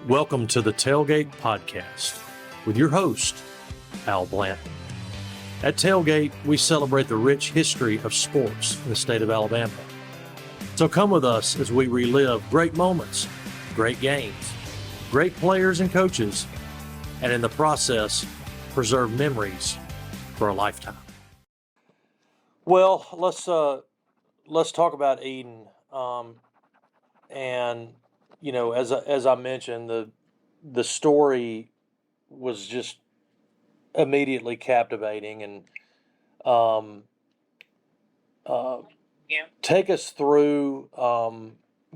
Welcome to the Talegate podcast with your host, Al Blanton. At Talegate, we celebrate the rich history of sports in the state of Alabama. So come with us as we relive great moments, great games, great players and coaches, and in the process, preserve memories for a lifetime. Well, let's talk about Eden. And you know, as I mentioned, the story was just immediately captivating, and um, take us through,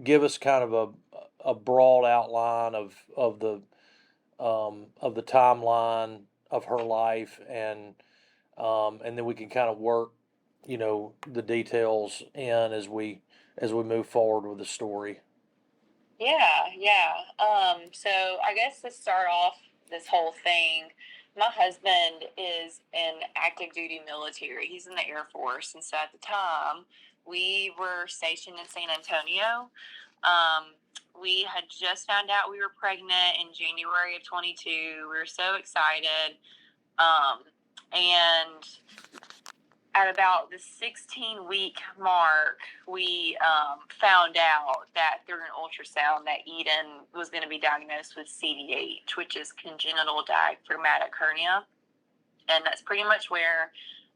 give us kind of a broad outline of the timeline of her life, and then we can kind of work, you know, the details in as we move forward with the story. Yeah. So I guess to start off this whole thing, my husband is in active duty military. He's in the Air Force. And so at the time, we were stationed in San Antonio. We had just found out we were pregnant in January of 22. We were so excited. And at about the 16-week mark, we found out that through an ultrasound that Eden was going to be diagnosed with CDH, which is congenital diaphragmatic hernia. And that's pretty much where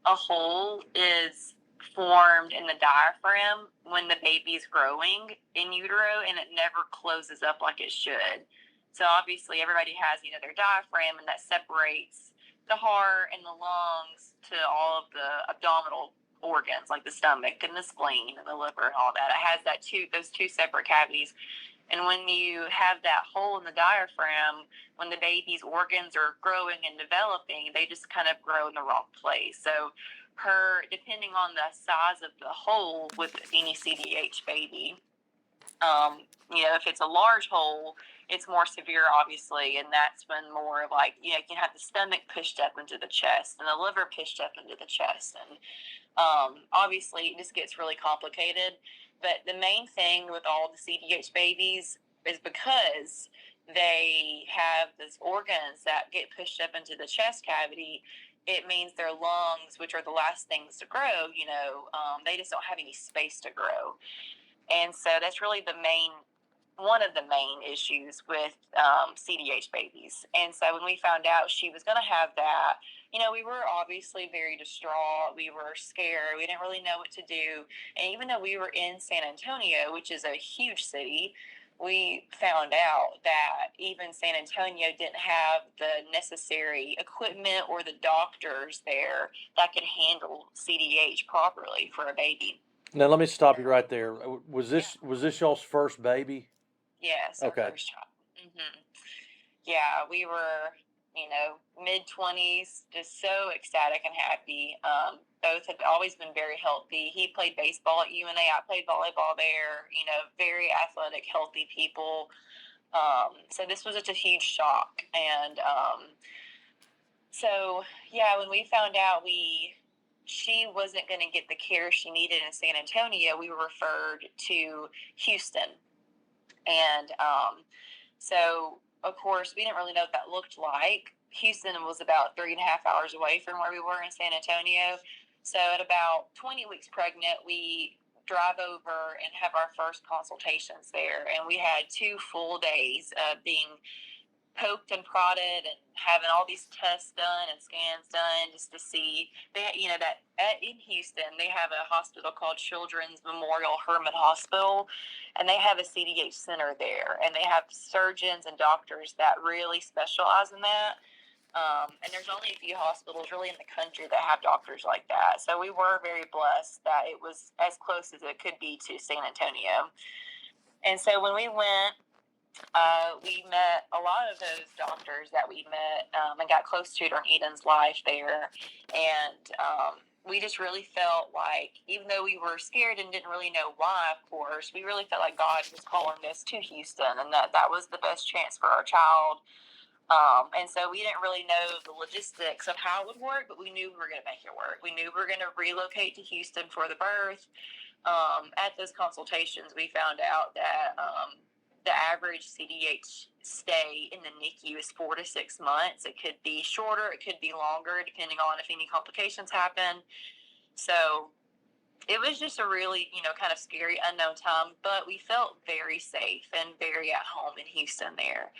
a hole is formed in the diaphragm when the baby's growing in utero, and it never closes up like it should. So obviously everybody has, their diaphragm, and that separates the heart and the lungs to all of the abdominal organs like the stomach and the spleen and the liver and all that. It has those two separate cavities. And when you have that hole in the diaphragm, when the baby's organs are growing and developing, they just kind of grow in the wrong place. So depending on the size of the hole with any CDH baby, if it's a large hole, it's more severe, obviously, and that's when more like, you can have the stomach pushed up into the chest and the liver pushed up into the chest. And obviously, it just gets really complicated. But the main thing with all the CDH babies is because they have these organs that get pushed up into the chest cavity, it means their lungs, which are the last things to grow, they just don't have any space to grow. And so that's really one of the main issues with CDH babies. And so when we found out she was going to have that, we were obviously very distraught. We were scared. We didn't really know what to do. And even though we were in San Antonio, which is a huge city, we found out that even San Antonio didn't have the necessary equipment or the doctors there that could handle CDH properly for a baby. Now let me stop you right there. Was this y'all's first baby? Yes. Okay. Our first child. Mm-hmm. Yeah, we were, mid-20s, just so ecstatic and happy. Both have always been very healthy. He played baseball at UNA. I played volleyball there. Very athletic, healthy people. So this was just a huge shock. And when we found out she wasn't going to get the care she needed in San Antonio, we were referred to Houston. And so, of course, we didn't really know what that looked like. Houston was about 3.5 hours away from where we were in San Antonio. So at about 20 weeks pregnant, we drive over and have our first consultations there. And we had 2 full days of being poked and prodded and having all these tests done and scans done just to see that in Houston they have a hospital called Children's Memorial Hermann Hospital, and they have a CDH center there, and they have surgeons and doctors that really specialize in that. And there's only a few hospitals really in the country that have doctors like that. So we were very blessed that it was as close as it could be to San Antonio. And so when we went, we met a lot of those doctors that we met and got close to during Eden's life there. And we just really felt like, even though we were scared and didn't really know why, of course, we really felt like God was calling us to Houston and that was the best chance for our child. And so we didn't really know the logistics of how it would work, but we knew we were going to make it work. We knew we were going to relocate to Houston for the birth. At those consultations, we found out that the average CDH stay in the NICU is 4 to 6 months. It could be shorter, it could be longer, depending on if any complications happen. So it was just a really, kind of scary, unknown time, but we felt very safe and very at home in Houston there.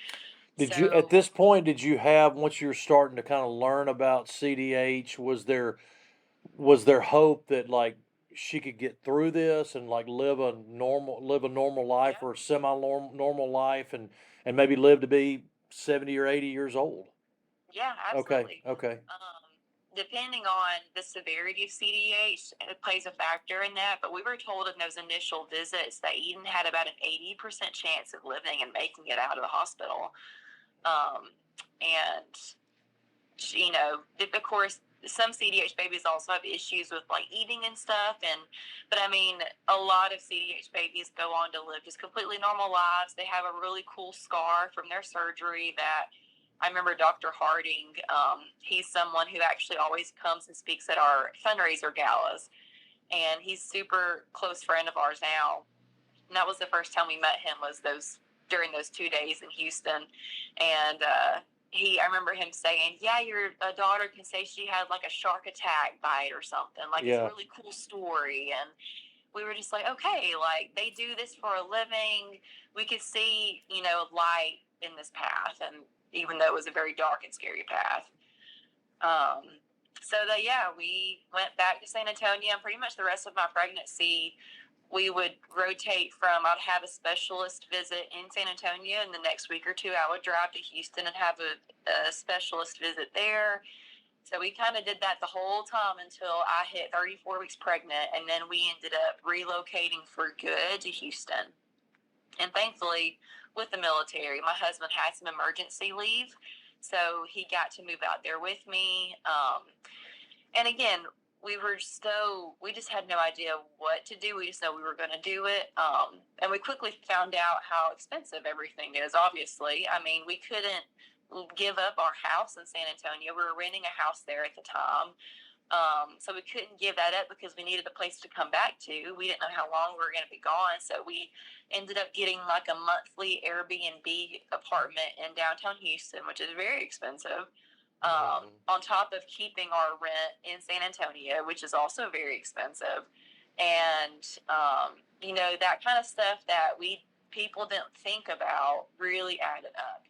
At this point, did you have, once you're starting to kind of learn about CDH, was there hope that like she could get through this and like live a normal life, Yeah. or a normal life, and maybe live to be 70 or 80 years old? Yeah, absolutely. Okay. Depending on the severity of CDH, it plays a factor in that. But we were told in those initial visits that Eden had about an 80% chance of living and making it out of the hospital. And, of course, some CDH babies also have issues with like eating and stuff. But I mean, a lot of CDH babies go on to live just completely normal lives. They have a really cool scar from their surgery that I remember Dr. Harding. He's someone who actually always comes and speaks at our fundraiser galas. And he's super close friend of ours now. And that was the first time we met him, was during those 2 days in Houston. And I remember him saying, yeah, your daughter can say she had like a shark attack bite or something. Like, it's a really cool story. And we were just like, okay, like they do this for a living. We could see, light in this path. And even though it was a very dark and scary path. We went back to San Antonio, and pretty much the rest of my pregnancy, we would rotate from, I'd have a specialist visit in San Antonio, and the next week or two I would drive to Houston and have a specialist visit there. So we kind of did that the whole time until I hit 34 weeks pregnant, and then we ended up relocating for good to Houston. And thankfully, with the military, my husband had some emergency leave, so he got to move out there with me. And again, we just had no idea what to do. We just know we were going to do it. And we quickly found out how expensive everything is, obviously. I mean, we couldn't give up our house in San Antonio. We were renting a house there at the time. So we couldn't give that up because we needed a place to come back to. We didn't know how long we were going to be gone. So we ended up getting like a monthly Airbnb apartment in downtown Houston, which is very expensive. On top of keeping our rent in San Antonio, which is also very expensive. And, that kind of stuff that people didn't think about really added up.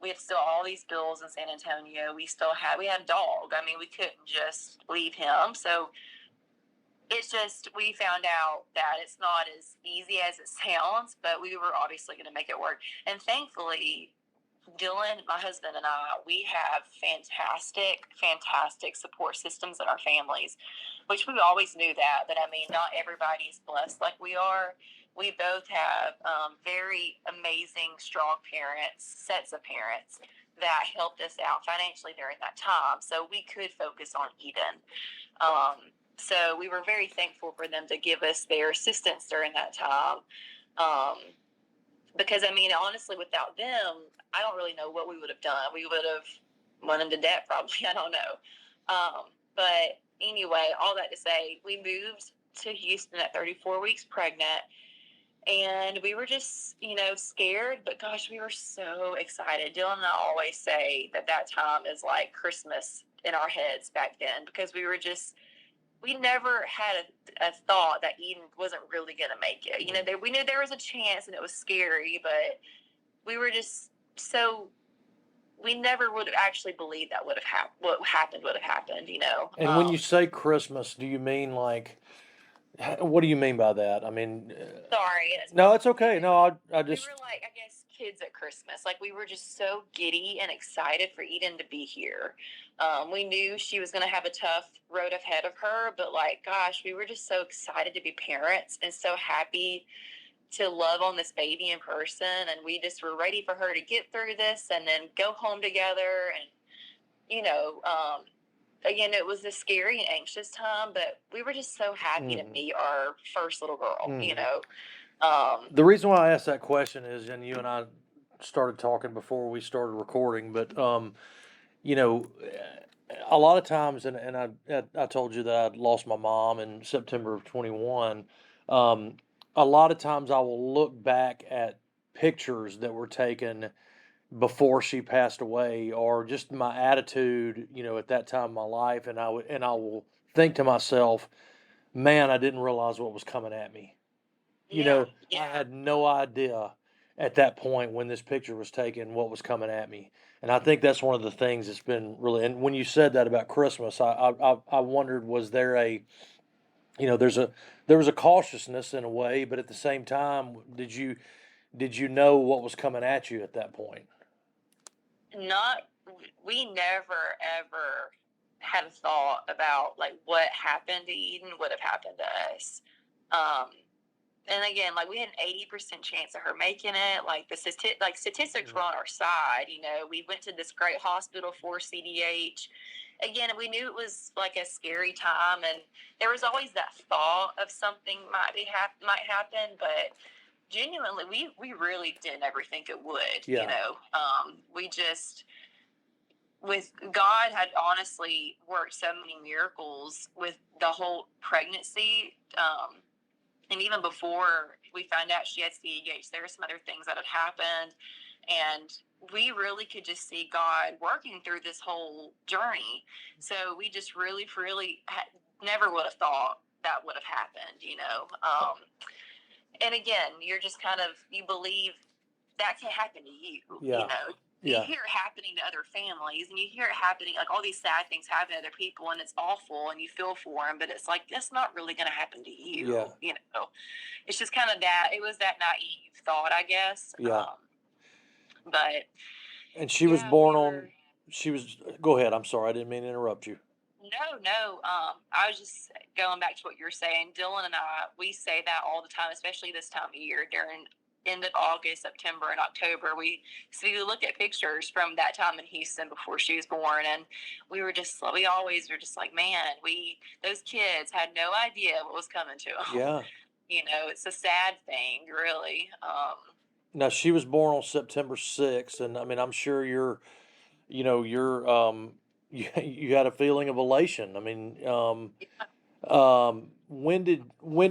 We had still all these bills in San Antonio. We had a dog. I mean, we couldn't just leave him. So it's just, we found out that it's not as easy as it sounds, but we were obviously going to make it work. And thankfully, Dylan, my husband, and I, we have fantastic support systems in our families, which we always knew that. But I mean, not everybody is blessed like we are. We both have very amazing, strong sets of parents that helped us out financially during that time, so we could focus on Eden. So we were very thankful for them to give us their assistance during that time. Because, I mean, honestly, without them, I don't really know what we would have done. We would have went into debt, probably. I don't know. But anyway, all that to say, we moved to Houston at 34 weeks pregnant. And we were just, scared. But, gosh, we were so excited. Dylan and I always say that time is like Christmas in our heads back then. Because we never had a thought that Eden wasn't really going to make it. We knew there was a chance, and it was scary, but we were just we never would have actually believed that what happened would have happened, And when you say Christmas, do you mean like, what do you mean by that? I mean, sorry. No, it's okay. No, I just. We were like, I guess, kids at Christmas. Like, we were just so giddy and excited for Eden to be here. We knew she was going to have a tough road ahead of her, but like, gosh, we were just so excited to be parents and so happy to love on this baby in person. And we just were ready for her to get through this and then go home together. And, again, it was a scary and anxious time, but we were just so happy to meet our first little girl, The reason why I asked that question is, and you and I started talking before we started recording, but, a lot of times, and I told you that I'd lost my mom in September of 21. a lot of times I will look back at pictures that were taken before she passed away, or just my attitude, at that time in my life, and I will think to myself, man, I didn't realize what was coming at me. Yeah, I yeah, had no idea at that point when this picture was taken what was coming at me. And I think that's one of the things that's been really. And when you said that about Christmas, I wondered, was there a, there's a there was a cautiousness in a way, but at the same time, did you know what was coming at you at that point? not we never ever had a thought about like what happened to Eden would have happened to us. Um, and again, like we had an 80% chance of her making it. Like statistics were on our side. We went to this great hospital for CDH. Again, we knew it was like a scary time, and there was always that thought of something might happen, but genuinely, we really didn't ever think it would. Yeah. We just with God had honestly worked so many miracles with the whole pregnancy. And even before we found out she had CEH, there were some other things that had happened. And we really could just see God working through this whole journey. So we just really, really never would have thought that would have happened. And again, you're just you believe that can happen to you. Yeah. You hear it happening to other families, and you hear it happening, like all these sad things happen to other people, and it's awful, and you feel for them, but it's like, that's not really going to happen to you. Yeah. It's just kind of that, it was that naive thought, I guess. Yeah. But. And she was born on, go ahead. I'm sorry. I didn't mean to interrupt you. No. I was just going back to what you're saying. Dylan and I, we say that all the time, especially this time of year during end of August, September, and October. We look at pictures from that time in Houston before she was born, and we always were just like, man, those kids had no idea what was coming to them. Yeah. It's a sad thing, really. Now she was born on September 6th, and I mean, I'm sure you had a feeling of elation. I mean, when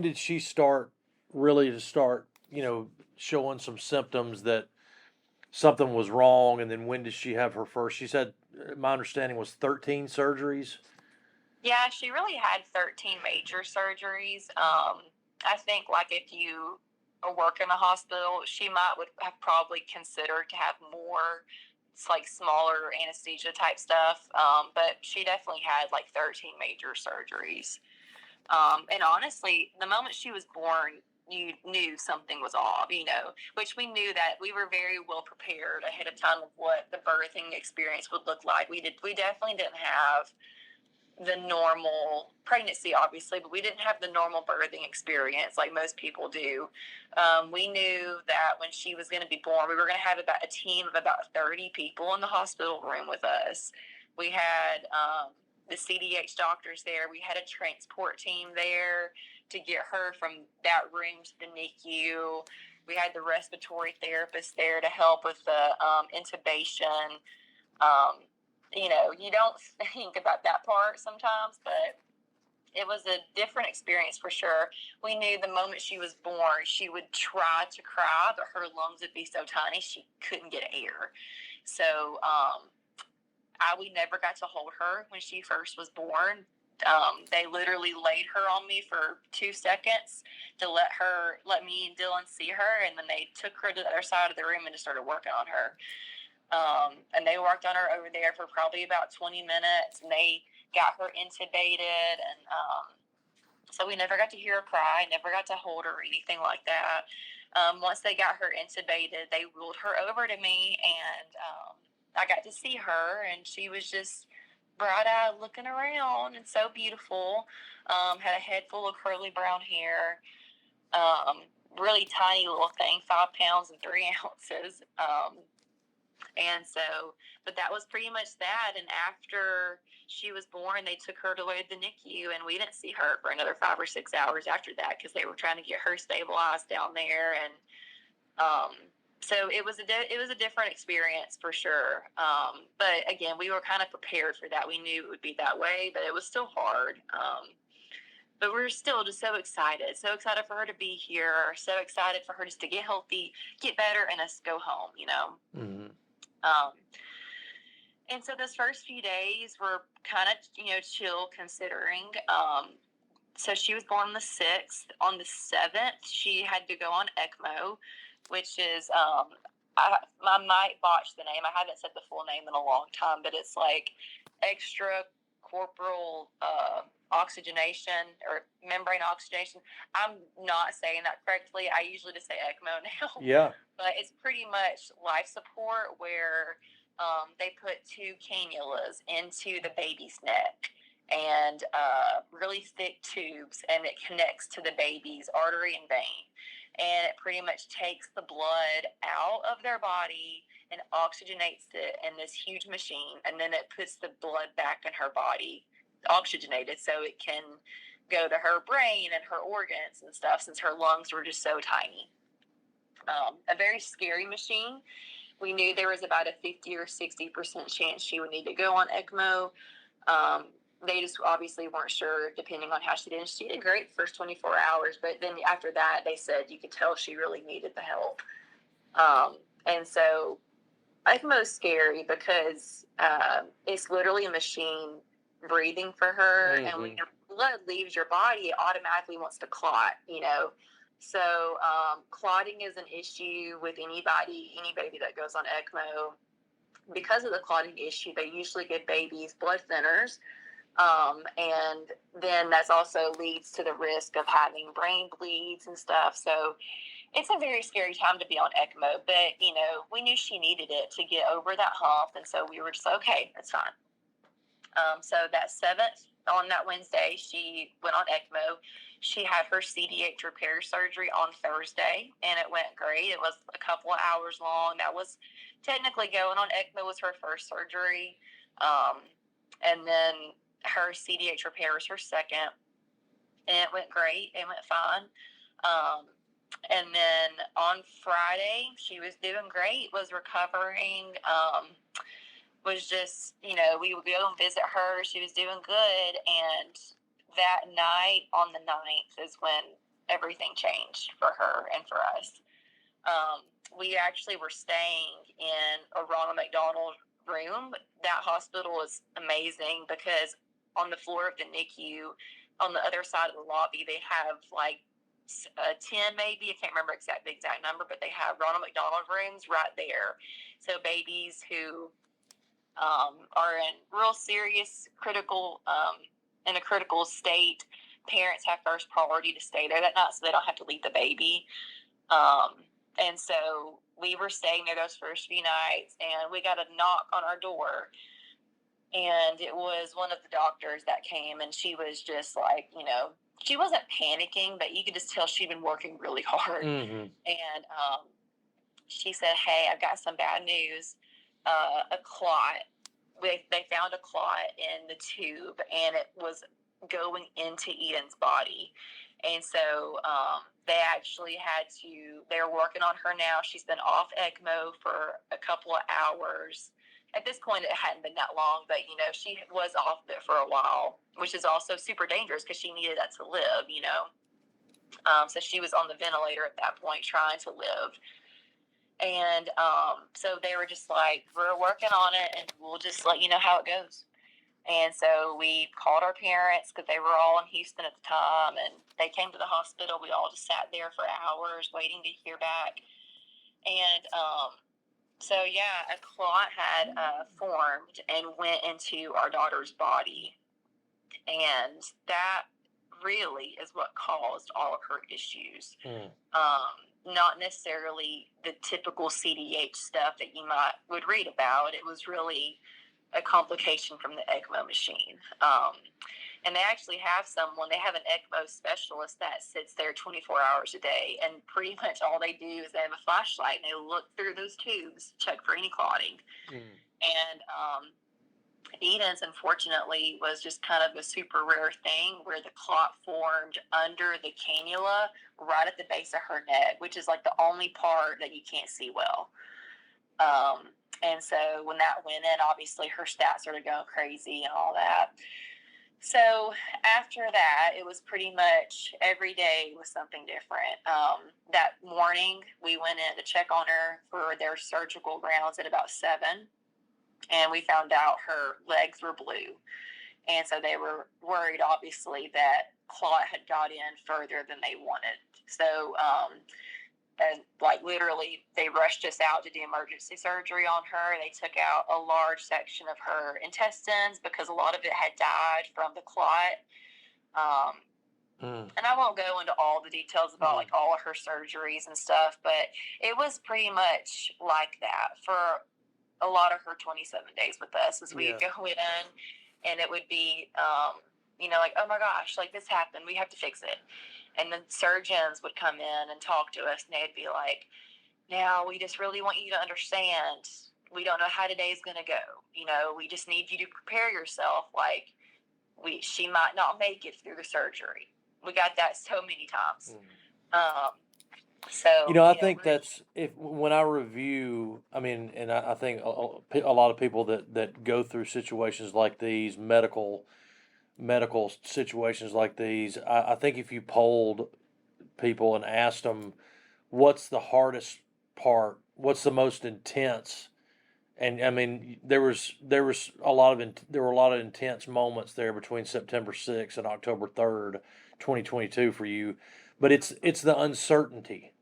did she start showing some symptoms that something was wrong, and then when did she have her first? She said, my understanding was 13 surgeries. Yeah, she really had 13 major surgeries. I think like if you work in a hospital, she would have probably considered to have more. It's like smaller anesthesia type stuff. But she definitely had like 13 major surgeries. And honestly, the moment she was born, you knew something was off, which we knew that we were very well prepared ahead of time of what the birthing experience would look like. We definitely didn't have the normal pregnancy, obviously, but we didn't have the normal birthing experience like most people do. We knew that when she was going to be born, we were going to have about a team of about 30 people in the hospital room with us. We had the CDH doctors there. We had a transport team there to get her from that room to the NICU. We had the respiratory therapist there to help with the intubation. You don't think about that part sometimes, but it was a different experience for sure. We knew the moment she was born, she would try to cry, but her lungs would be so tiny she couldn't get air. So we never got to hold her when she first was born. They literally laid her on me for 2 seconds to let me and Dylan see her, and then they took her to the other side of the room and just started working on her. And they worked on her over there for probably about 20 minutes, and they got her intubated. And so we never got to hear her cry, never got to hold her or anything like that. Once they got her intubated, they wheeled her over to me, and I got to see her, and she was just bright-eyed looking around and so beautiful. Had a head full of curly brown hair. Really tiny little thing, 5 pounds and 3 ounces. But that was pretty much that. And after she was born, they took her away to the NICU, and we didn't see her for another 5 or 6 hours after that because they were trying to get her stabilized down there. And so it was a different experience for sure. But again, we were kind of prepared for that. We knew it would be that way, but it was still hard. But we're still just so excited for her to be here, so excited for her just to get healthy, get better, and us go home, Mm-hmm. And so those first few days were kind of, chill considering. So she was born on the 6th. On the 7th, she had to go on ECMO, which is, I might botch the name. I haven't said the full name in a long time, but it's like extra corporal oxygenation or membrane oxygenation. I'm not saying that correctly. I usually just say ECMO now. Yeah. But it's pretty much life support where they put 2 cannulas into the baby's neck and really thick tubes, and it connects to the baby's artery and vein. And it pretty much takes the blood out of their body and oxygenates it in this huge machine, and then it puts the blood back in her body, oxygenated, so it can go to her brain and her organs and stuff, since her lungs were just so tiny. A very scary machine. We knew there was about a 50 or 60% chance she would need to go on ECMO. They just obviously weren't sure, depending on how she did. She did great the first 24 hours, but then after that, they said you could tell she really needed the help. And so ECMO is scary because it's literally a machine breathing for her, and when your blood leaves your body, it automatically wants to clot, So clotting is an issue with any baby that goes on ECMO. Because of the clotting issue, they usually give babies blood thinners, and then that also leads to the risk of having brain bleeds and stuff. So it's a very scary time to be on ECMO, but, we knew she needed it to get over that hump, and so we were just like, okay, that's fine. So that 7th, on that Wednesday, she went on ECMO. She had her CDH repair surgery on Thursday, and it went great. It was a couple of hours long. That was technically going on ECMO was her first surgery. And then her CDH repair was her second, and it went great. It went fine. And then on Friday, she was doing great, was recovering, was just, we would go and visit her. She was doing good. And that night on the 9th is when everything changed for her and for us. We actually were staying in a Ronald McDonald room. That hospital is amazing because on the floor of the NICU, on the other side of the lobby, they have like 10 maybe, I can't remember the exact number, but they have Ronald McDonald rooms right there. So babies who are in real serious in a critical state, parents have first priority to stay there that night so they don't have to leave the baby. And so we were staying there those first few nights, and we got a knock on our door, and it was one of the doctors that came, and she was just like, she wasn't panicking, but you could just tell she'd been working really hard. Mm-hmm. And she said, hey, I've got some bad news. A clot. They found a clot in the tube, and it was going into Eden's body. And so they actually they're working on her now. She's been off ECMO for a couple of hours. At this point, it hadn't been that long, but, she was off it for a while, which is also super dangerous because she needed that to live, So she was on the ventilator at that point trying to live. And so they were just like, we're working on it, and we'll just let you know how it goes. And so we called our parents because they were all in Houston at the time, and they came to the hospital. We all just sat there for hours waiting to hear back. And so, yeah, a clot had formed and went into our daughter's body. And that really is what caused all of her issues. Not necessarily the typical CDH stuff that you would read about. It was really a complication from the ECMO machine. And they actually have they have an ECMO specialist that sits there 24 hours a day, and pretty much all they do is they have a flashlight and they look through those tubes, check for any clotting. And Eden's, unfortunately, was just kind of a super rare thing where the clot formed under the cannula right at the base of her neck, which is like the only part that you can't see well. And so when that went in, obviously her stats started going crazy and all that. So after that, it was pretty much every day was something different. That morning, we went in to check on her for their surgical rounds at about 7, and we found out her legs were blue. And so they were worried, obviously, that clot had got in further than they wanted. So, and like literally, they rushed us out to do emergency surgery on her. They took out a large section of her intestines because a lot of it had died from the clot. And I won't go into all the details about like all of her surgeries and stuff, but it was pretty much like that for a lot of her 27 days with us. As we'd go in, and it would be, like, oh my gosh, like this happened, we have to fix it. And the surgeons would come in and talk to us, and they'd be like, now we just really want you to understand, we don't know how today's going to go. We just need you to prepare yourself. Like, she might not make it through the surgery. We got that so many times. I think that's when I review, and I think a lot of people that go through situations like these, medical situations like these, I think if you polled people and asked them what's the hardest part, what's the most intense, and there were a lot of intense moments there between September 6th and October 3rd, 2022 for you, but it's the uncertainty.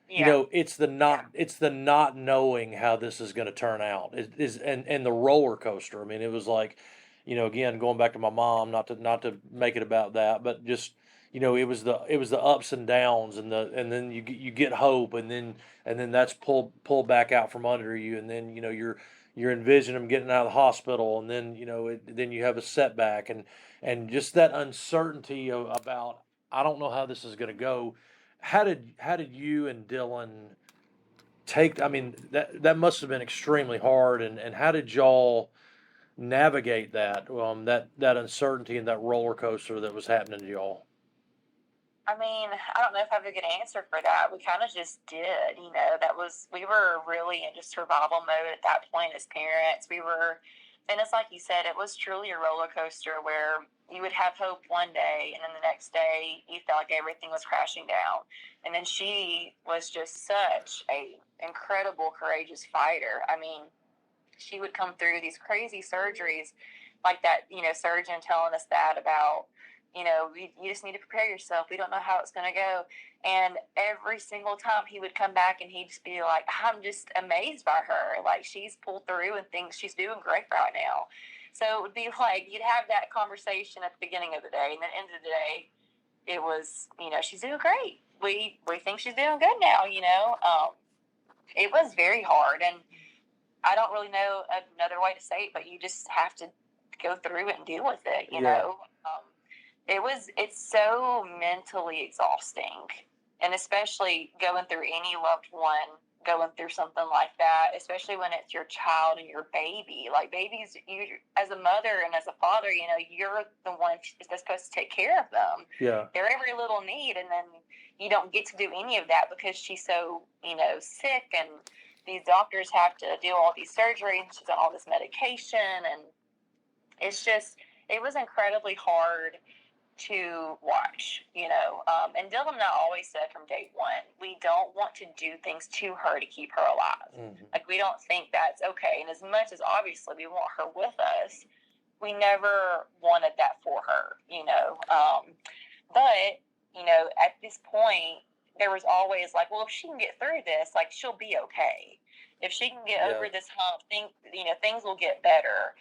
It's the not knowing how this is going to turn out. It is, and the roller coaster. It was like, again, going back to my mom, not to make it about that, but just, it was the ups and downs, and then you get hope, and then that's pulled back out from under you, and then you're envisioning them getting out of the hospital, and then then you have a setback, and just that uncertainty about, I don't know how this is going to go. How did you and Dylan take? That must have been extremely hard, and how did y'all navigate that that uncertainty and that roller coaster that was happening to y'all? I don't know if I have a good answer for that. We kind of just did, we were really in just survival mode at that point as parents. And it's like you said, it was truly a roller coaster where you would have hope one day, and then the next day you felt like everything was crashing down. And then she was just such a incredible, courageous fighter. She would come through these crazy surgeries like that, surgeon telling us that about, you just need to prepare yourself. We don't know how it's going to go. And every single time he would come back and he'd just be like, I'm just amazed by her. Like, she's pulled through and thinks she's doing great right now. So it would be like, you'd have that conversation at the beginning of the day, and then at the end of the day, it was, she's doing great. We think she's doing good now, It was very hard, and I don't really know another way to say it, but you just have to go through it and deal with it, you know. It's so mentally exhausting, and especially going through any loved one going through something like that, especially when it's your child and your baby. Like, babies, you as a mother and as a father, you're the one that's supposed to take care of them. Yeah. Their every little need, and then you don't get to do any of that because she's so, sick, and these doctors have to do all these surgeries, and she's on all this medication, and it was incredibly hard to watch, and Dylan and I always said from day one, we don't want to do things to her to keep her alive. Mm-hmm. Like, we don't think that's okay. And as much as obviously we want her with us, we never wanted that for her, but, at this point, there was always like, well, if she can get through this, like, she'll be okay. If she can get over this hump, things will get better.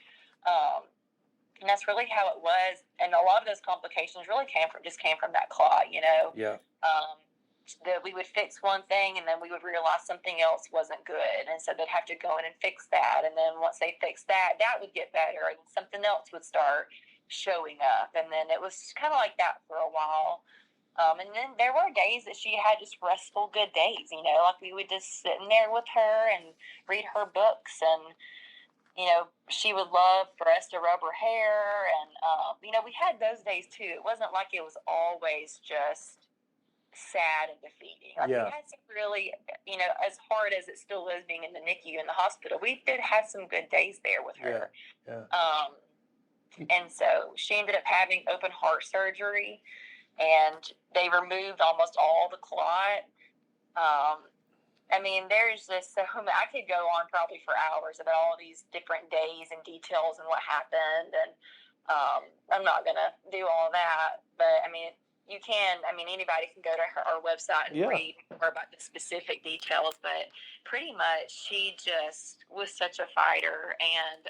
And that's really how it was. And a lot of those complications really came from that clot, Yeah. That we would fix one thing, and then we would realize something else wasn't good. And so they'd have to go in and fix that. And then once they fixed that, that would get better, and something else would start showing up. And then it was kind of like that for a while. And then there were days that she had just restful, good days, like we would just sit in there with her and read her books, and she would love for us to rub her hair, and we had those days too. It wasn't like it was always just sad and defeating. Like, we had some really, as hard as it still is being in the NICU in the hospital, we did have some good days there with her. And so she ended up having open heart surgery, and they removed almost all the clot. I mean, there's just so many. I could go on probably for hours about all these different days and details and what happened. And I'm not going to do all that. But, I mean, you can. I mean, anybody can go to our website and read more about the specific details. But pretty much she just was such a fighter. And,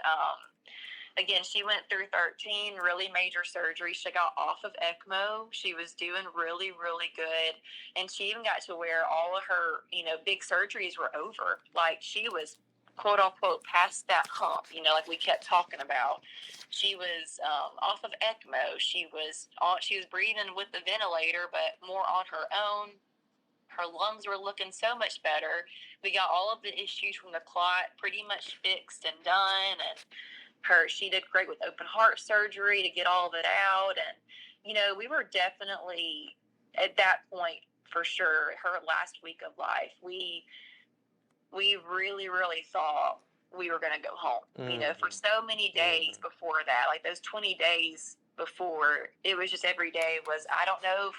again, she went through 13 really major surgeries. She got off of ECMO. She was doing really, really good. And she even got to where all of her, big surgeries were over. Like, she was, quote unquote, past that hump, like we kept talking about. She was off of ECMO. She was breathing with the ventilator, but more on her own. Her lungs were looking so much better. We got all of the issues from the clot pretty much fixed and done. And she did great with open heart surgery to get all of it out. And, we were definitely at that point, for sure, her last week of life, we really, really thought we were going to go home. For so many days before that, like those 20 days before, it was just every day was, I don't know if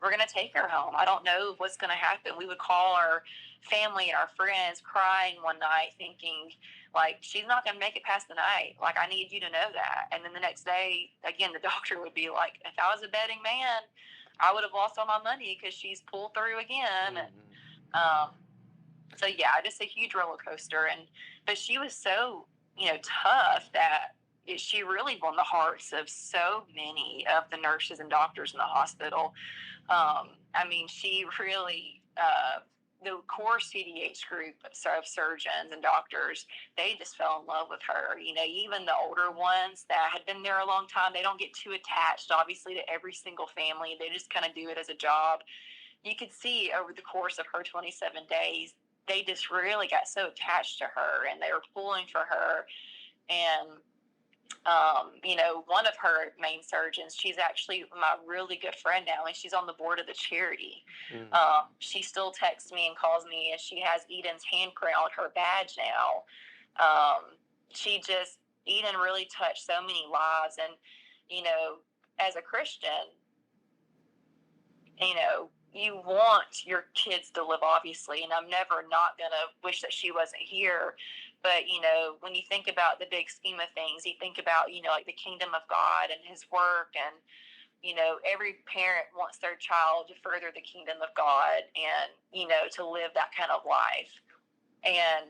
we're going to take her home. I don't know what's going to happen. We would call our family and our friends crying one night thinking, like, she's not going to make it past the night. Like, I need you to know that. And then the next day, again, the doctor would be like, if I was a betting man, I would have lost all my money because she's pulled through again. And so, yeah, just a huge roller coaster. But she was so, tough that she really won the hearts of so many of the nurses and doctors in the hospital. I mean, she really, the core CDH group of surgeons and doctors, they just fell in love with her. Even the older ones that had been there a long time, they don't get too attached, obviously, to every single family. They just kind of do it as a job. You could see over the course of her 27 days, they just really got so attached to her, and they were pulling for her. And one of her main surgeons, she's actually my really good friend now, and she's on the board of the charity. She still texts me and calls me, and she has Eden's handprint on her badge now. Eden really touched so many lives. And, as a Christian, you want your kids to live, obviously, and I'm never not going to wish that she wasn't here. But, when you think about the big scheme of things, you think about, like the kingdom of God and his work. And, every parent wants their child to further the kingdom of God and, to live that kind of life. And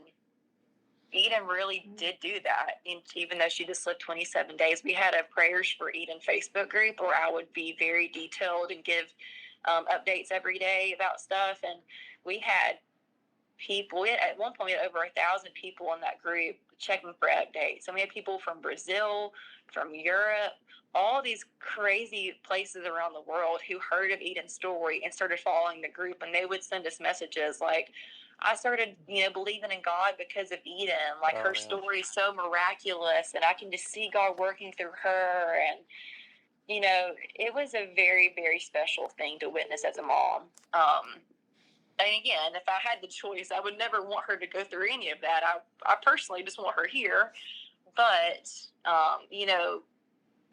Eden really did do that. And even though she just lived 27 days, we had a Prayers for Eden Facebook group where I would be very detailed and give updates every day about stuff. And we had people, at one point we had over 1,000 people in that group checking for updates. And we had people from Brazil, from Europe, all these crazy places around the world who heard of Eden's story and started following the group. And they would send us messages like, I started, believing in God because of Eden. Like, her story is so miraculous, and I can just see God working through her. And, it was a very, very special thing to witness as a mom. And again, if I had the choice, I would never want her to go through any of that. I personally just want her here. But,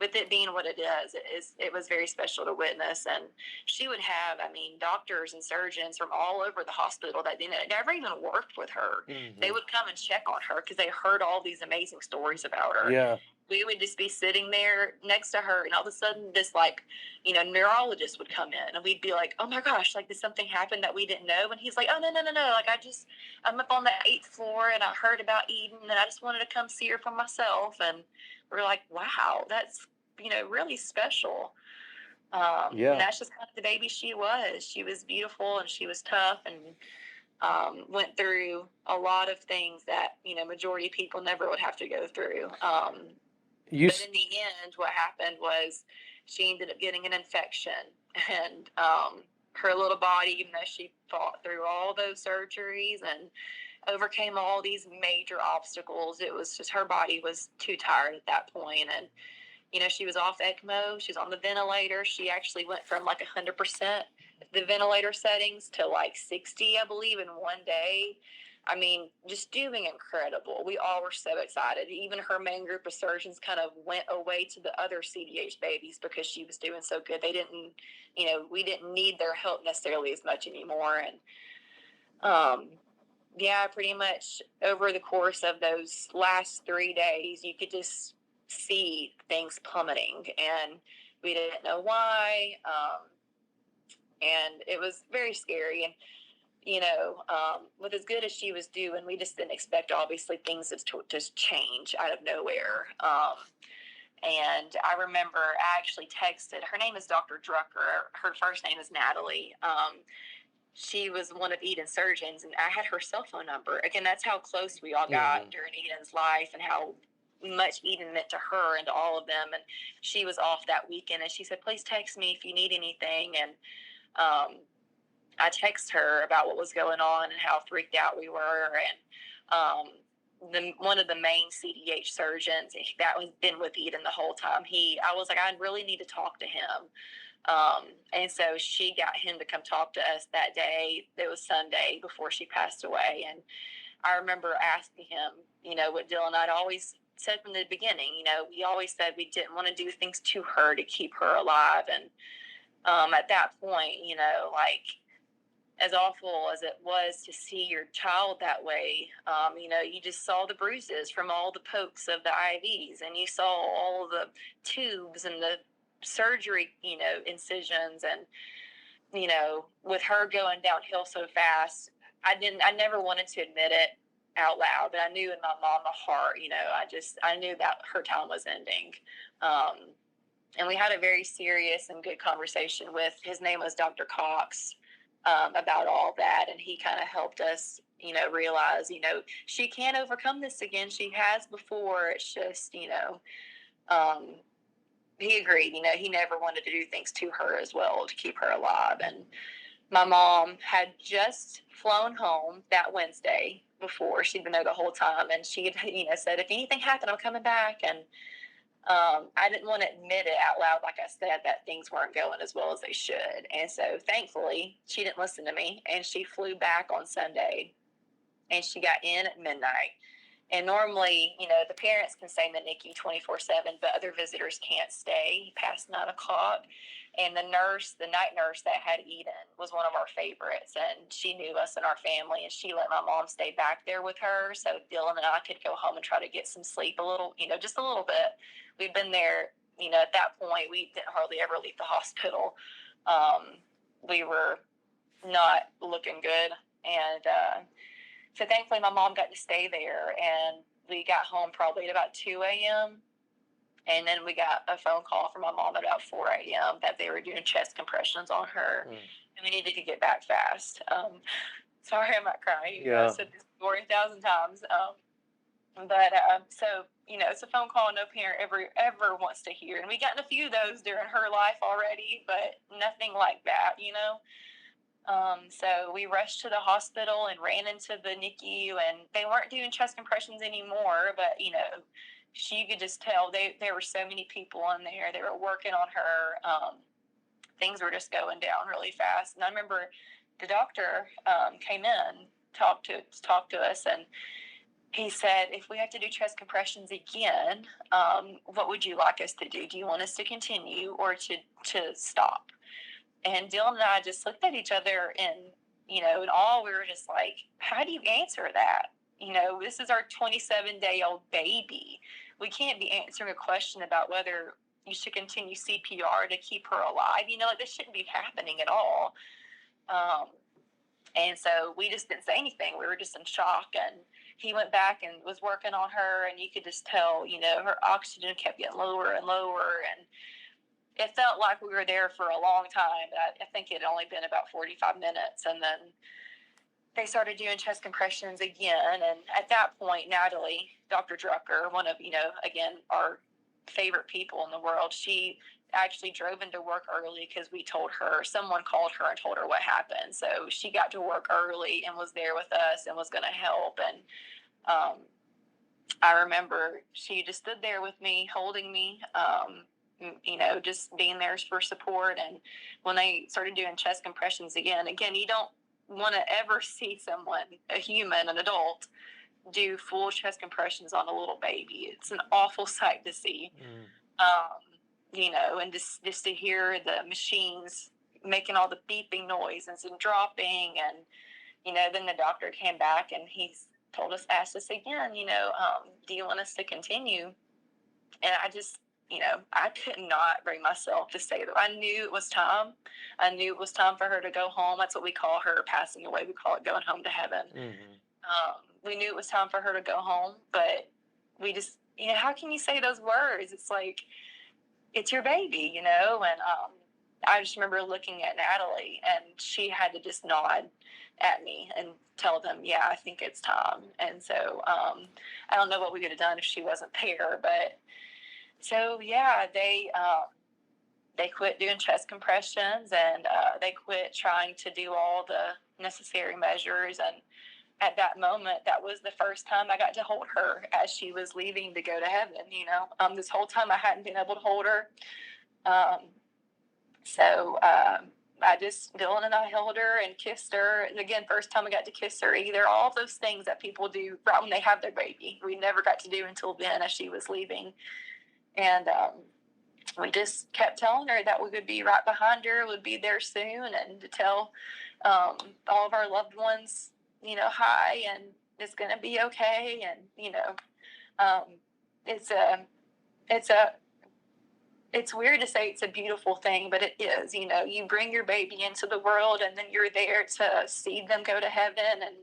with it being what it is, it was very special to witness. And she would have, doctors and surgeons from all over the hospital that never even worked with her. They would come and check on her because they heard all these amazing stories about her. Yeah. We would just be sitting there next to her, and all of a sudden this neurologist would come in, and we'd be like, oh my gosh, like, did something happen that we didn't know? And he's like, oh, no. Like, I'm up on the 8th floor, and I heard about Eden, and I just wanted to come see her for myself. And we're like, wow, that's, really special. And that's just kind of the baby she was. She was beautiful, and she was tough, and went through a lot of things that, majority of people never would have to go through. But in the end, what happened was she ended up getting an infection, and her little body, even though she fought through all those surgeries and overcame all these major obstacles, it was just her body was too tired at that point. And, she was off ECMO. She was on the ventilator. She actually went from like 100% the ventilator settings to like 60, I believe, in one day. I mean, just doing incredible. We all were so excited. Even her main group of surgeons kind of went away to the other CDH babies because she was doing so good. They didn't, we didn't need their help necessarily as much anymore. And, yeah, pretty much over the course of those last 3 days, you could just see things plummeting, and we didn't know why. And it was very scary. And, with as good as she was doing, we just didn't expect, obviously, things to just change out of nowhere. And I remember I actually texted, her name is Dr. Drucker. Her first name is Natalie. She was one of Eden's surgeons, and I had her cell phone number. Again, that's how close we all got during Eden's life, and how much Eden meant to her and to all of them. And she was off that weekend, and she said, please text me if you need anything. And I texted her about what was going on and how freaked out we were. And one of the main CDH surgeons that was been with Eden the whole time, I was like, I really need to talk to him. And so she got him to come talk to us that day. It was Sunday before she passed away. And I remember asking him, what Dylan and I'd always said from the beginning. We always said we didn't want to do things to her to keep her alive. And at that point, as awful as it was to see your child that way, you just saw the bruises from all the pokes of the IVs, and you saw all the tubes and the surgery, incisions. And, with her going downhill so fast, I never wanted to admit it out loud, but I knew in my mama heart, I knew that her time was ending. And we had a very serious and good conversation with, his name was Dr. Cox, about all that. And he kind of helped us, realize, she can overcome this again. She has before. It's just, he agreed, he never wanted to do things to her as well to keep her alive. And my mom had just flown home that Wednesday before. She'd been there the whole time. And she had, said, if anything happened, I'm coming back. And I didn't want to admit it out loud, like I said, that things weren't going as well as they should. And so thankfully, she didn't listen to me, and she flew back on Sunday, and she got in at midnight. And normally, the parents can stay in the NICU 24/7, but other visitors can't stay past 9 o'clock. And the night nurse that had Eden was one of our favorites, and she knew us and our family, and she let my mom stay back there with her so Dylan and I could go home and try to get some sleep a little, just a little bit. We'd been there, at that point, we didn't hardly ever leave the hospital. We were not looking good. And so thankfully my mom got to stay there, and we got home probably at about 2 a.m. And then we got a phone call from my mom at about 4 a.m. that they were doing chest compressions on her, and we needed to get back fast. Sorry, I'm not crying. Yeah. I said this 40,000 times. So, it's a phone call no parent ever wants to hear. And we gotten a few of those during her life already, but nothing like that, So we rushed to the hospital and ran into the NICU, and they weren't doing chest compressions anymore, but, she could just tell there were so many people in there. They were working on her. Things were just going down really fast. And I remember the doctor came in, talked to us, and he said, if we have to do chest compressions again, what would you like us to do? Do you want us to continue or to stop? And Dylan and I just looked at each other, and, in all, we were just like, how do you answer that? This is our 27-day-old baby. We can't be answering a question about whether you should continue CPR to keep her alive. This shouldn't be happening at all. And so we just didn't say anything. We were just in shock. And he went back and was working on her, and you could just tell, her oxygen kept getting lower and lower. And it felt like we were there for a long time. I think it had only been about 45 minutes. And then they started doing chest compressions again. And at that point, Natalie, Dr. Drucker, one of, again, our favorite people in the world, she actually drove into work early because someone called her and told her what happened. So she got to work early and was there with us and was going to help. And I remember she just stood there with me, holding me, just being there for support. And when they started doing chest compressions again, you don't want to ever see someone, a human, an adult, do full chest compressions on a little baby. It's an awful sight to see. And just to hear the machines making all the beeping noises and dropping. And, then the doctor came back and he's asked us again, do you want us to continue? And I could not bring myself to say that. I knew it was time. I knew it was time for her to go home. That's what we call her passing away. We call it going home to heaven. We knew it was time for her to go home, but we just, how can you say those words? It's like, it's your baby, and I just remember looking at Natalie, and she had to just nod at me and tell them, yeah, I think it's time. And so I don't know what we would have done if she wasn't there, but so yeah, they quit doing chest compressions, and they quit trying to do all the necessary measures. And at that moment, that was the first time I got to hold her as she was leaving to go to heaven. This whole time I hadn't been able to hold her. Dylan and I held her and kissed her. Again, first time I got to kiss her either. All of those things that people do right when they have their baby, we never got to do until then as she was leaving. And we just kept telling her that we would be right behind her, would be there soon, and to tell all of our loved ones, hi, and it's going to be okay. And, it's weird to say it's a beautiful thing, but it is. You bring your baby into the world, and then you're there to see them go to heaven, and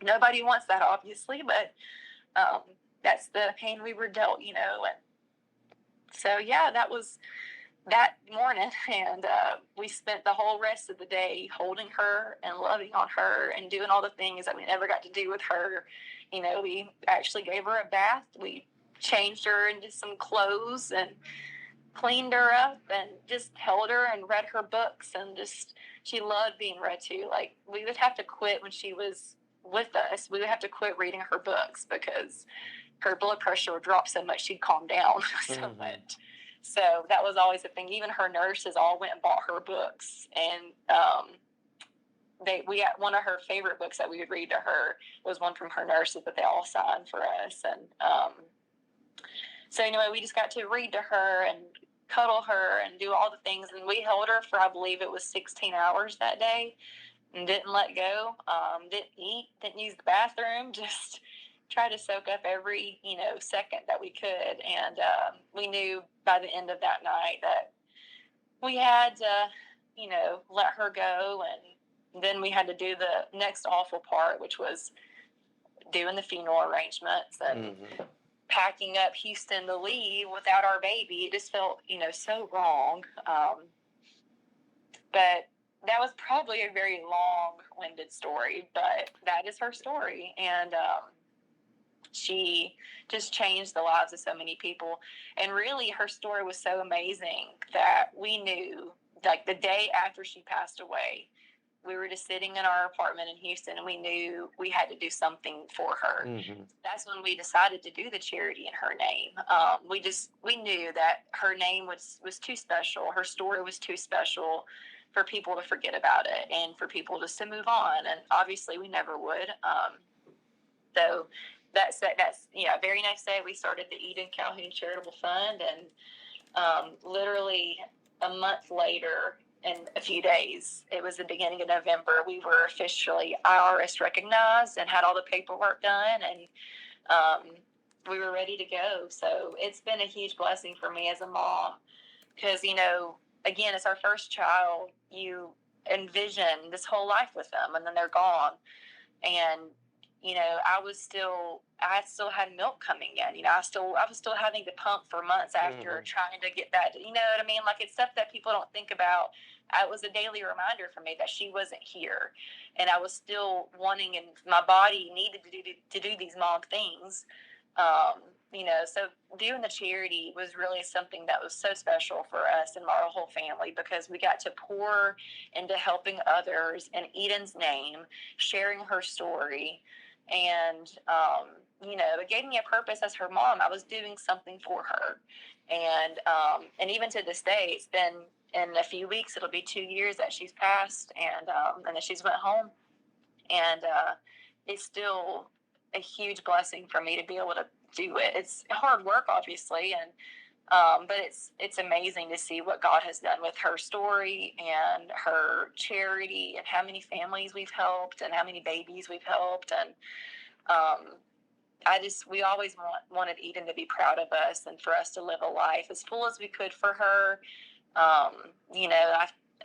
nobody wants that, obviously, but that's the pain we were dealt, and so, yeah, that was that morning, and we spent the whole rest of the day holding her and loving on her and doing all the things that we never got to do with her. We actually gave her a bath. We changed her into some clothes and cleaned her up and just held her and read her books, and just, she loved being read to. Like, we would have to quit when she was with us. We would have to quit reading her books because her blood pressure would drop so much she'd calm down so much. So that was always a thing. Even her nurses all went and bought her books, and we had one of her favorite books that we would read to her was one from her nurses that they all signed for us. And so anyway, we just got to read to her and cuddle her and do all the things. And we held her for, I believe it was 16 hours that day, and didn't let go. Didn't eat, didn't use the bathroom, just try to soak up every, second that we could. And we knew by the end of that night that we had to, let her go. And then we had to do the next awful part, which was doing the funeral arrangements and packing up Houston to leave without our baby. It just felt, so wrong. But that was probably a very long-winded story, but that is her story. And she just changed the lives of so many people. And really, her story was so amazing that we knew, like, the day after she passed away, we were just sitting in our apartment in Houston, and we knew we had to do something for her. That's when we decided to do the charity in her name. We knew that her name was too special. Her story was too special for people to forget about it and for people just to move on. And obviously we never would. So that's very next day we started the Eden Calhoun Charitable Fund, and literally a month later, in a few days, it was the beginning of November, we were officially IRS recognized and had all the paperwork done, and we were ready to go. So it's been a huge blessing for me as a mom, because again, it's our first child. You envision this whole life with them, and then they're gone. And I still had milk coming in. I was still having to pump for months after trying to get that. You know what I mean? Like, it's stuff that people don't think about. It was a daily reminder for me that she wasn't here, and I was still wanting, and my body needed to do these mom things. So doing the charity was really something that was so special for us and our whole family, because we got to pour into helping others in Eden's name, sharing her story. And, it gave me a purpose as her mom. I was doing something for her. And even to this day, it's been, in a few weeks, it'll be 2 years that she's passed, and then she's went home. and it's still a huge blessing for me to be able to do it. It's hard work, obviously, and but it's amazing to see what God has done with her story and her charity, and how many families we've helped, and how many babies we've helped. And we always wanted Eden to be proud of us, and for us to live a life as full as we could for her.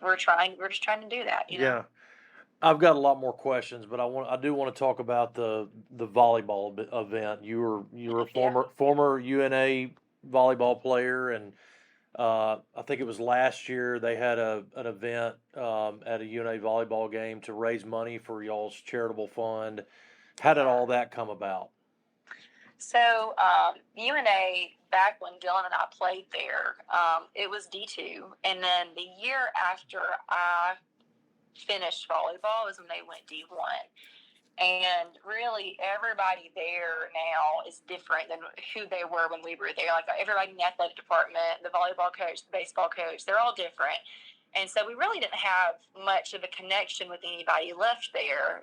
We're just trying to do that. Yeah. I've got a lot more questions, but I do want to talk about the volleyball event. You were a former UNA volleyball player, and I think it was last year they had an event at a UNA volleyball game to raise money for y'all's charitable fund. How did all that come about? So UNA, back when Dylan and I played there, it was D2, and then the year after I finished volleyball was when they went D1. And really, everybody there now is different than who they were when we were there. Like, everybody in the athletic department, the volleyball coach, the baseball coach, they're all different. And so we really didn't have much of a connection with anybody left there.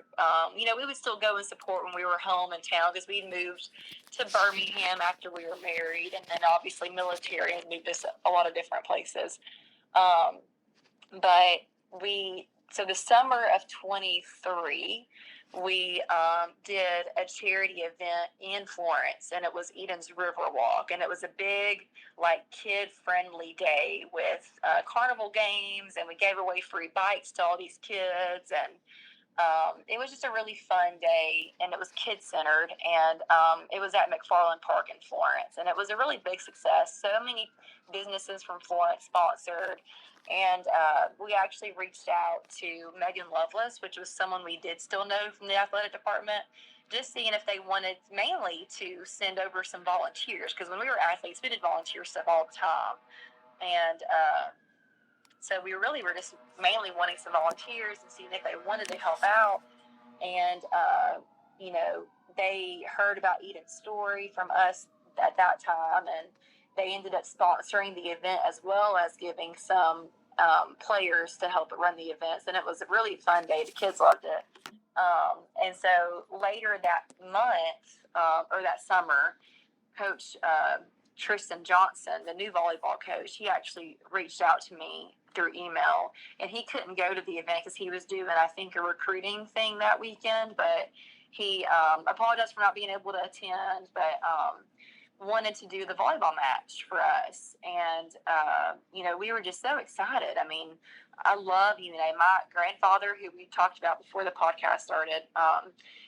We would still go and support when we were home in town, because we moved to Birmingham after we were married, and then obviously military, and moved us a lot of different places. So the summer of 23, we did a charity event in Florence, and it was Eden's Riverwalk, and it was a big, kid-friendly day with carnival games, and we gave away free bikes to all these kids, and it was just a really fun day, and it was kid-centered, and it was at McFarland Park in Florence, and it was a really big success. So many businesses from Florence sponsored. And we actually reached out to Megan Lovelace, which was someone we did still know from the athletic department, just seeing if they wanted mainly to send over some volunteers, because when we were athletes, we did volunteer stuff all the time. And so we really were just mainly wanting some volunteers and seeing if they wanted to help out. And, they heard about Eden's story from us at that time, and they ended up sponsoring the event, as well as giving some players to help run the events. And it was a really fun day. The kids loved it. And so later that month, or that summer, Coach Tristan Johnson, the new volleyball coach, he actually reached out to me through email, and he couldn't go to the event because he was doing, I think, a recruiting thing that weekend, but he apologized for not being able to attend, but wanted to do the volleyball match for us. And we were just so excited. I mean, I love UNA. My grandfather, who we talked about before the podcast started,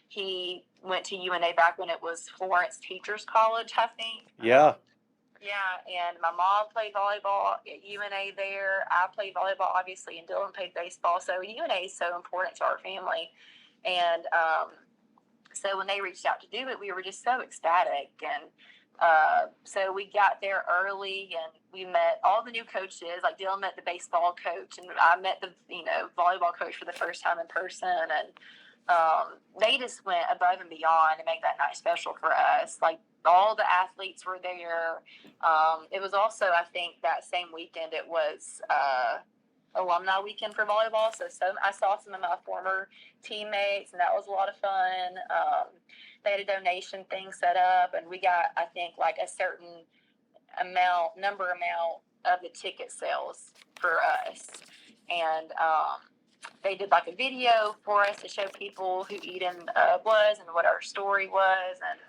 he went to UNA back when it was Florence Teachers College, I think. Yeah. And my mom played volleyball at UNA there. I played volleyball, obviously, and Dylan played baseball. So UNA is so important to our family. And so when they reached out to do it, we were just so ecstatic. And so we got there early, and we met all the new coaches. Like, Dylan met the baseball coach, and I met the volleyball coach for the first time in person. And they just went above and beyond to make that night special for us. Like, all the athletes were there. It was also, I think, that same weekend, it was alumni weekend for volleyball. So I saw some of my former teammates, and that was a lot of fun. They had a donation thing set up, and we got, I think, like a certain number amount of the ticket sales for us. And they did like a video for us to show people who Eden was and what our story was. And,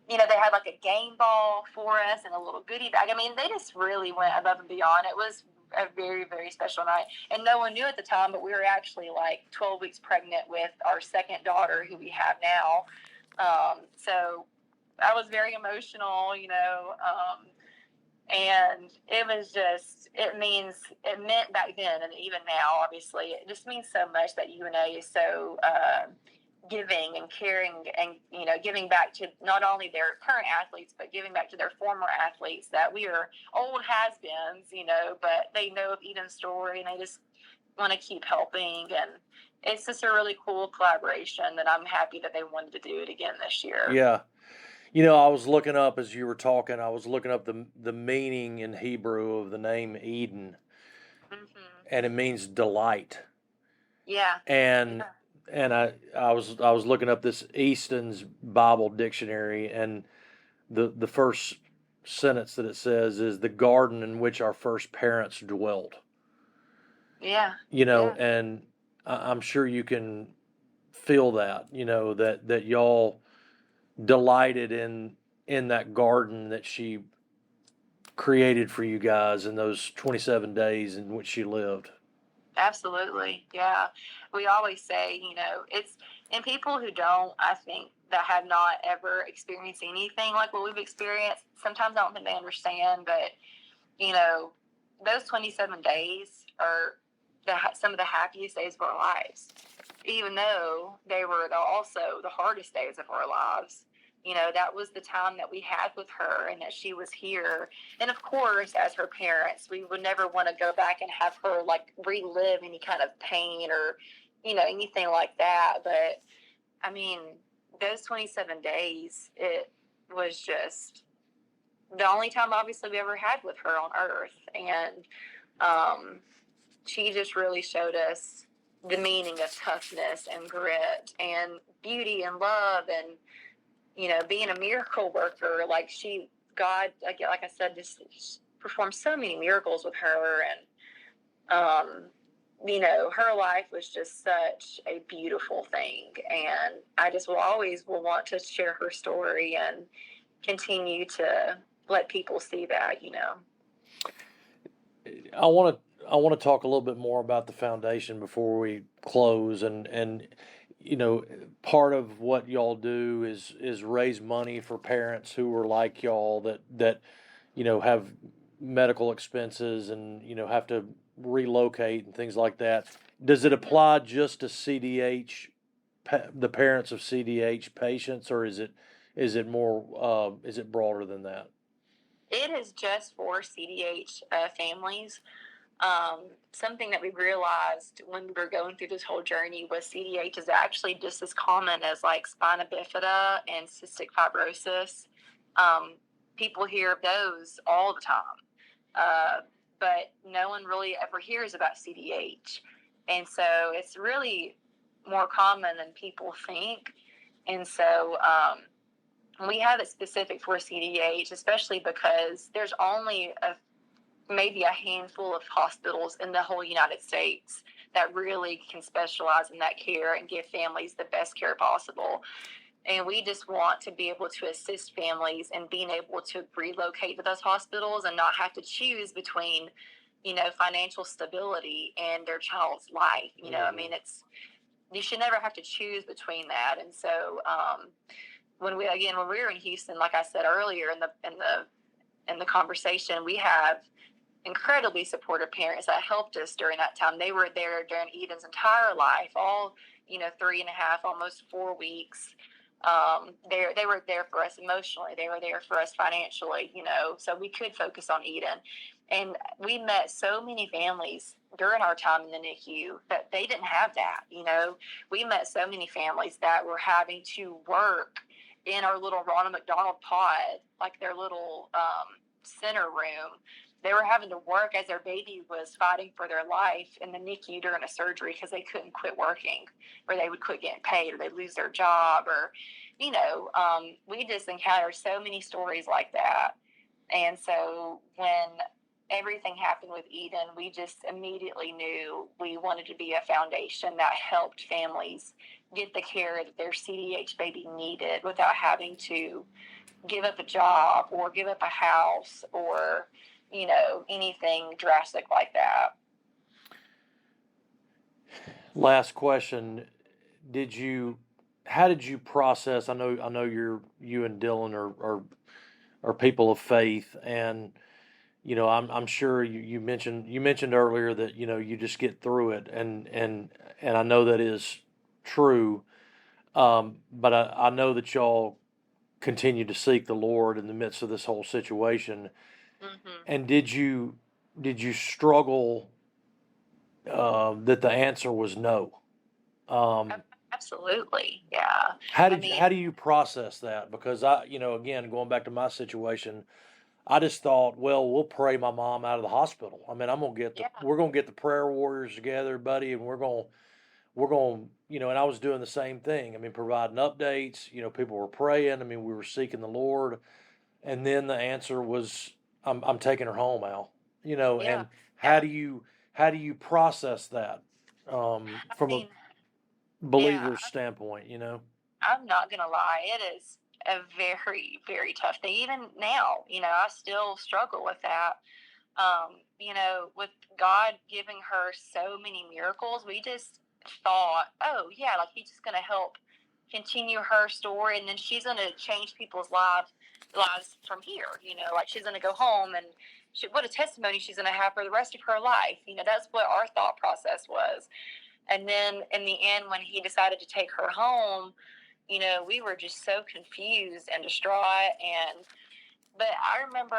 they had like a game ball for us and a little goodie bag. I mean, they just really went above and beyond. It was a very, very special night. And no one knew at the time, but we were actually like 12 weeks pregnant with our second daughter, who we have now. So I was very emotional, and it was just, it meant back then, and even now, obviously, it just means so much that UNA is so giving and caring, and giving back to not only their current athletes, but giving back to their former athletes, that we are old has-beens, but they know of Eden's story, and they just want to keep helping. And it's just a really cool collaboration that I'm happy that they wanted to do it again this year. Yeah. I was looking up, as you were talking, the meaning in Hebrew of the name Eden, and it means delight. Yeah. And and I was looking up this Easton's Bible dictionary, and the first sentence that it says is the garden in which our first parents dwelt. Yeah. Yeah. And I'm sure you can feel that, that y'all delighted in that garden that she created for you guys in those 27 days in which she lived. Absolutely. Yeah. We always say, it's, and people who don't, I think, that have not ever experienced anything like what we've experienced, sometimes I don't think they understand, but, those 27 days are some of the happiest days of our lives, even though they were also the hardest days of our lives. That was the time that we had with her and that she was here. And of course, as her parents, we would never want to go back and have her like relive any kind of pain or, anything like that. But I mean, those 27 days, it was just the only time obviously we ever had with her on earth. And she just really showed us the meaning of toughness and grit and beauty and love and, being a miracle worker. Like God, like I said, just performed so many miracles with her. And, her life was just such a beautiful thing. And I just will want to share her story and continue to let people see that. I want to talk a little bit more about the foundation before we close, and part of what y'all do is raise money for parents who are like y'all that have medical expenses and have to relocate and things like that. Does it apply just to CDH, the parents of CDH patients, or is it more is it broader than that? It is just for CDH families. Something that we realized when we were going through this whole journey was CDH is actually just as common as like spina bifida and cystic fibrosis. People hear of those all the time, but no one really ever hears about CDH. And so it's really more common than people think. And so we have it specific for CDH, especially because there's only maybe a handful of hospitals in the whole United States that really can specialize in that care and give families the best care possible. And we just want to be able to assist families in being able to relocate to those hospitals and not have to choose between, financial stability and their child's life. I mean, you should never have to choose between that. And so, when we were in Houston, like I said earlier in the conversation, we have incredibly supportive parents that helped us during that time. They were there during Eden's entire life, all 3.5, almost 4 weeks. They were there for us emotionally. They were there for us financially. So we could focus on Eden. And we met so many families during our time in the NICU that they didn't have that. We met so many families that were having to work in our little Ronald McDonald pod, like their little center room. They were having to work as their baby was fighting for their life in the NICU during a surgery because they couldn't quit working, or they would quit getting paid, or they'd lose their job, or, we just encountered so many stories like that. And so when everything happened with Eden, we just immediately knew we wanted to be a foundation that helped families get the care that their CDH baby needed without having to give up a job or give up a house or, anything drastic like that. Last question. How did you process? I know you and Dylan are people of faith, and I'm sure you mentioned earlier that you just get through it, and I know that is true. But I know that y'all continue to seek the Lord in the midst of this whole situation. Mm-hmm. And did you struggle that the answer was no? Absolutely, yeah. How do you process that? Because again, going back to my situation, I just thought, well, we'll pray my mom out of the hospital. I mean, we're gonna get the prayer warriors together, buddy, and we're gonna and I was doing the same thing. I mean, providing updates. People were praying. I mean, we were seeking the Lord, and then the answer was, I'm taking her home, Al. Yeah. And how Yeah. do you how do you process that I from a mean, yeah, believer's standpoint? I'm not gonna lie, it is a very, very tough thing. Even now, I still struggle with that. With God giving her so many miracles, we just thought, oh yeah, like he's just gonna help continue her story, and then she's gonna change people's lives from here. Like she's gonna go home, and what a testimony she's gonna have for the rest of her life. That's what our thought process was. And then in the end, when he decided to take her home, we were just so confused and distraught. But I remember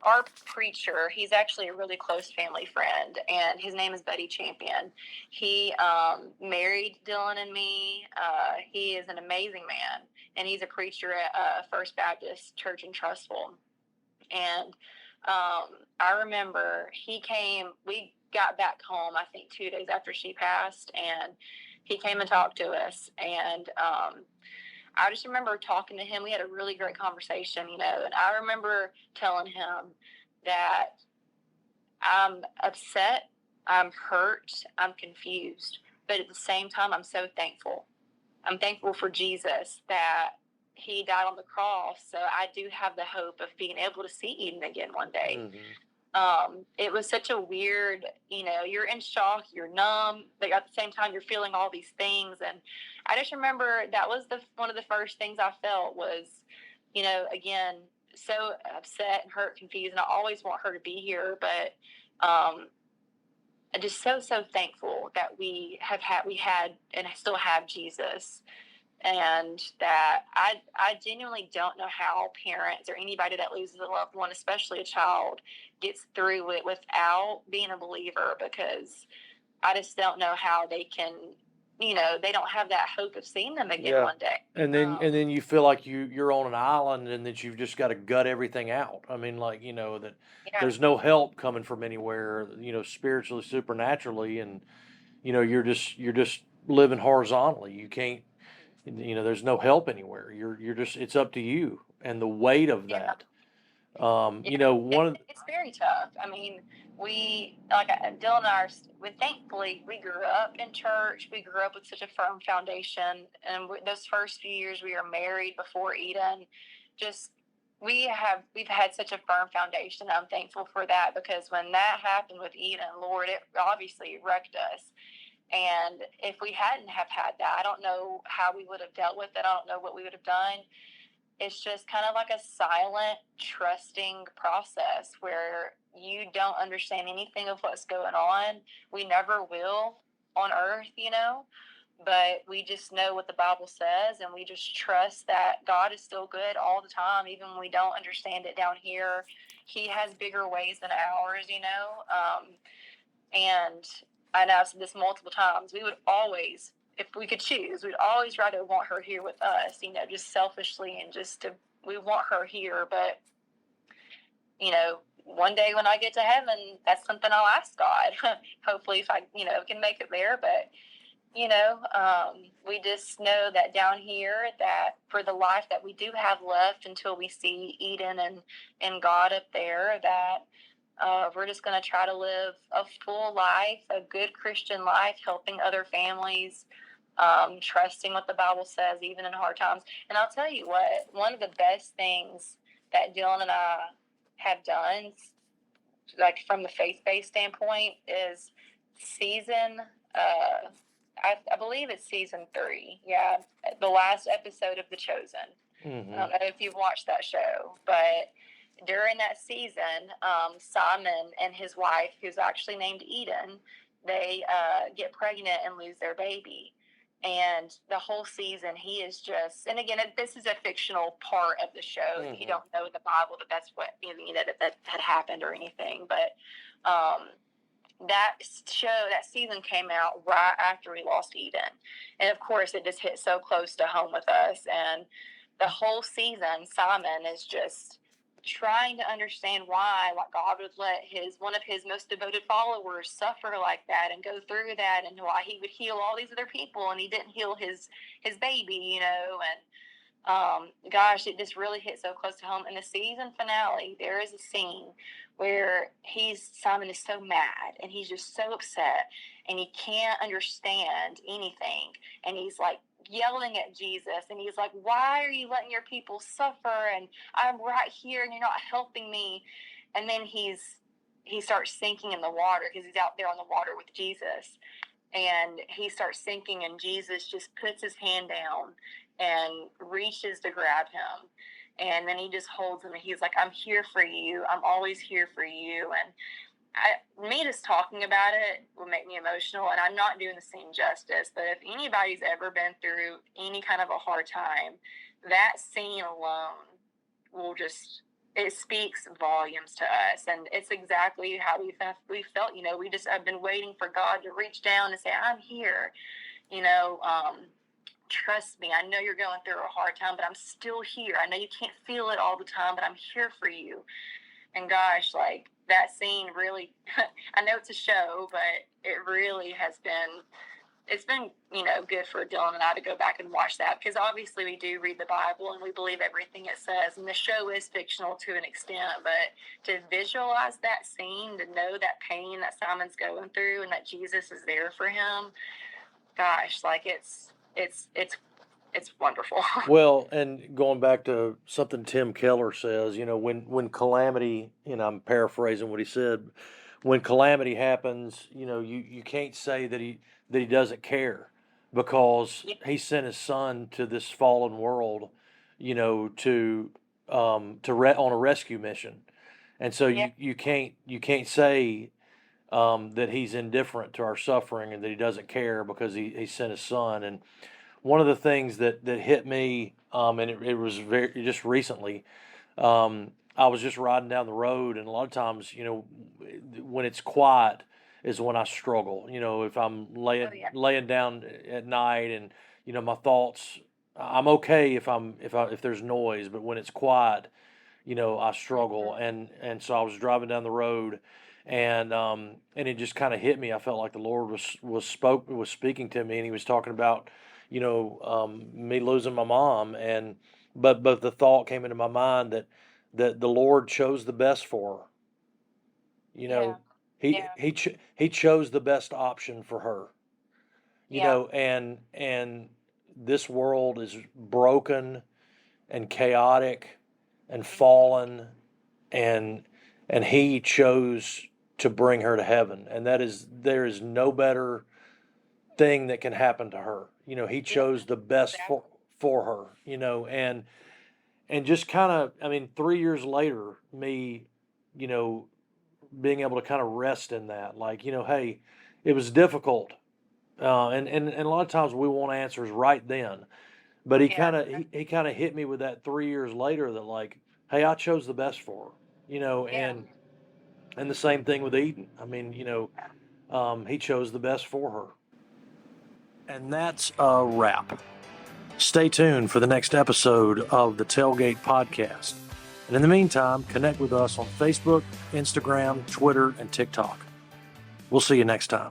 our preacher, he's actually a really close family friend, and his name is Buddy Champion. He married Dylan and me. He is an amazing man, and he's a preacher at First Baptist Church in Trustful. And I remember we got back home, I think 2 days after she passed, and he came and talked to us. And I just remember talking to him. We had a really great conversation, and I remember telling him that I'm upset, I'm hurt, I'm confused, but at the same time, I'm so thankful. I'm thankful for Jesus, that he died on the cross, so I do have the hope of being able to see Eden again one day. It was such a weird, you're in shock, you're numb, but at the same time, you're feeling all these things. And I just remember that was one of the first things I felt was, again, so upset and hurt, confused, and I always want her to be here, but I'm just so thankful that we had and still have Jesus. And that I genuinely don't know how parents or anybody that loses a loved one, especially a child, gets through it without being a believer, because I just don't know how they can, they don't have that hope of seeing them again one day. And then you feel like you're on an island, and that you've just got to gut everything out. I mean, like, that there's no help coming from anywhere, spiritually, supernaturally, and you're just living horizontally. You can't, there's no help anywhere. You're just, it's up to you, and the weight of that. One of it's very tough. I mean, Dylan and I, thankfully, we grew up in church. We grew up with such a firm foundation. And those first few years we were married before Eden, just, we've had such a firm foundation. I'm thankful for that, because when that happened with Eden, Lord, it obviously wrecked us. And if we hadn't have had that, I don't know how we would have dealt with it. I don't know what we would have done. It's just kind of like a silent, trusting process where you don't understand anything of what's going on. We never will on earth, but we just know what the Bible says, and we just trust that God is still good all the time, even when we don't understand it down here. He has bigger ways than ours, and I know I've said this multiple times, we would always, if we could choose, we'd always rather want her here with us, just selfishly, and we want her here. But, one day when I get to heaven, that's something I'll ask God. Hopefully if I, can make it there. But, we just know that down here, that for the life that we do have left until we see Eden and God up there, that we're just going to try to live a full life, a good Christian life, helping other families, trusting what the Bible says, even in hard times. And I'll tell you what, one of the best things that Dylan and I have done, like from the faith-based standpoint, is season, I believe it's season 3. Yeah, the last episode of The Chosen. Mm-hmm. I don't know if you've watched that show, but during that season, Simon and his wife, who's actually named Eden, they get pregnant and lose their baby. And the whole season, he is just, and again, this is a fictional part of the show. Mm-hmm. If you don't know the Bible, that's what, that had happened or anything. But that season came out right after we lost Eden. And of course, it just hit so close to home with us. And the whole season, Simon is just trying to understand why, like, God would let one of his most devoted followers suffer like that and go through that, and why he would heal all these other people and he didn't heal his baby, and gosh, it just really hit so close to home. In the season finale, there is a scene where Simon is so mad and he's just so upset and he can't understand anything, and he's like yelling at Jesus, and he's like, why are you letting your people suffer, and I'm right here and you're not helping me. And then he starts sinking in the water because he's out there on the water with Jesus, and he starts sinking, and Jesus just puts his hand down and reaches to grab him, and then he just holds him, and he's like, I'm here for you, I'm always here for you. And me just talking about it will make me emotional, and I'm not doing the scene justice, but if anybody's ever been through any kind of a hard time, that scene alone will just, it speaks volumes to us. And it's exactly how we felt. I've been waiting for God to reach down and say, I'm here, trust me, I know you're going through a hard time, but I'm still here. I know you can't feel it all the time, but I'm here for you. And gosh, like, that scene really, I know it's a show, but it really has been, it's been, good for Dylan and I to go back and watch that, because obviously we do read the Bible and we believe everything it says, and the show is fictional to an extent, but to visualize that scene, to know that pain that Simon's going through and that Jesus is there for him, gosh, like, it's wonderful. Well, and going back to something Tim Keller says, when calamity, I'm paraphrasing what he said, when calamity happens, you can't say that he doesn't care, because he sent his son to this fallen world, to on a rescue mission. And so you can't say that he's indifferent to our suffering and that he doesn't care, because he sent his son. And one of the things that hit me, and it was just recently, I was just riding down the road, and a lot of times, when it's quiet is when I struggle. If I'm laying down at night, and my thoughts, I'm okay if there's noise, but when it's quiet, I struggle. And so I was driving down the road, and it just kind of hit me. I felt like the Lord was speaking to me, and he was talking about, me losing my mom, but the thought came into my mind that the Lord chose the best for her. He chose the best option for her. And this world is broken and chaotic and fallen, and he chose to bring her to heaven, and there is no better thing that can happen to her. He chose the best for her, and just kind of, 3 years later, me, being able to kind of rest in that, like, hey, it was difficult. And a lot of times we want answers right then, but he kind of hit me with that 3 years later, that, like, hey, I chose the best for her, and the same thing with Eden. He chose the best for her. And that's a wrap. Stay tuned for the next episode of the Tailgate Podcast. And in the meantime, connect with us on Facebook, Instagram, Twitter, and TikTok. We'll see you next time.